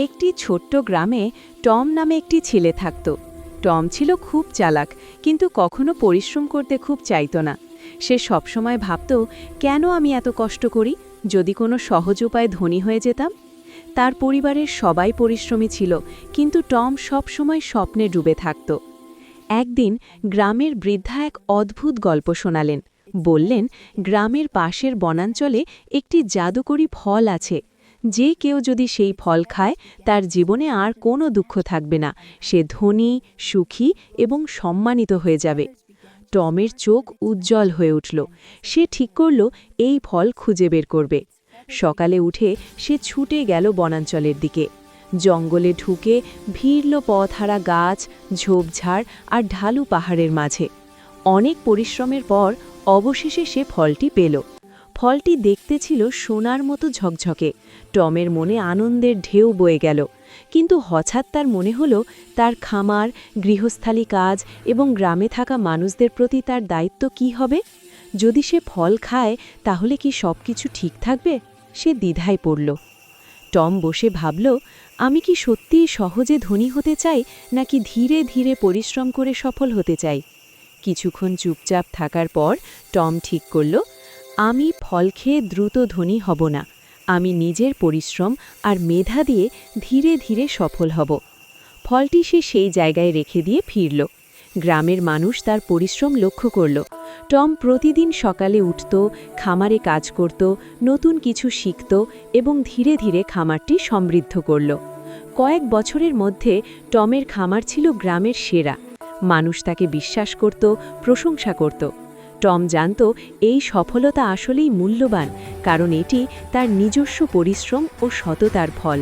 একটি ছোট্ট গ্রামে টম নামে একটি ছেলে থাকত। টম ছিল খুব চালাক, কিন্তু কখনো পরিশ্রম করতে খুব চাইতো না। সে সবসময় ভাবত, কেন আমি এত কষ্ট করি, যদি কোনো সহজ উপায়ে ধনী হয়ে যেতাম। তার পরিবারের সবাই পরিশ্রমী ছিল, কিন্তু টম সবসময় স্বপ্নে ডুবে থাকত। একদিন গ্রামের বৃদ্ধা এক অদ্ভুত গল্প শোনালেন। বললেন, গ্রামের পাশের বনাঞ্চলে একটি জাদুকরী ফল আছে। যে কেউ যদি সেই ফল খায়, তার জীবনে আর কোনো দুঃখ থাকবে না। সে ধনী, সুখী এবং সম্মানিত হয়ে যাবে। টমের চোখ উজ্জ্বল হয়ে উঠল। সে ঠিক করল এই ফল খুঁজে বের করবে। সকালে উঠে সে ছুটে গেল বনাঞ্চলের দিকে। জঙ্গলে ঢুকে ভিড়ল পথহারা গাছ, ঝোপঝাড় আর ঢালু পাহাড়ের মাঝে। অনেক পরিশ্রমের পর অবশেষে সে ফলটি পেল। ফলটি দেখতে ছিল সোনার মতো ঝকঝকে। টমের মনে আনন্দের ঢেউ বয়ে গেল। কিন্তু হঠাৎ তার মনে হলো, তার খামার, গৃহস্থালী কাজ এবং গ্রামে থাকা মানুষদের প্রতি তার দায়িত্ব কি হবে। যদি সে ফল খায়, তাহলে কি সব কিছু ঠিক থাকবে? সে দ্বিধায় পড়ল। টম বসে ভাবল, আমি কি সত্যিই সহজে ধনী হতে চাই, নাকি ধীরে ধীরে পরিশ্রম করে সফল হতে চাই? কিছুক্ষণ চুপচাপ থাকার পর টম ঠিক করল, আমি ফল খেয়ে দ্রুত ধনী হব না। আমি নিজের পরিশ্রম আর মেধা দিয়ে ধীরে ধীরে সফল হব। ফলটি সে সেই জায়গায় রেখে দিয়ে ফিরল। গ্রামের মানুষ তার পরিশ্রম লক্ষ্য করল। টম প্রতিদিন সকালে উঠত, খামারে কাজ করত, নতুন কিছু শিখত এবং ধীরে ধীরে খামারটি সমৃদ্ধ করল। কয়েক বছরের মধ্যে টমের খামার ছিল গ্রামের সেরা। মানুষ তাকে বিশ্বাস করত, প্রশংসা করত। টম জানত এই সফলতা আসলেই মূল্যবান, কারণ এটি তার নিজস্ব পরিশ্রম ও সততার ফল।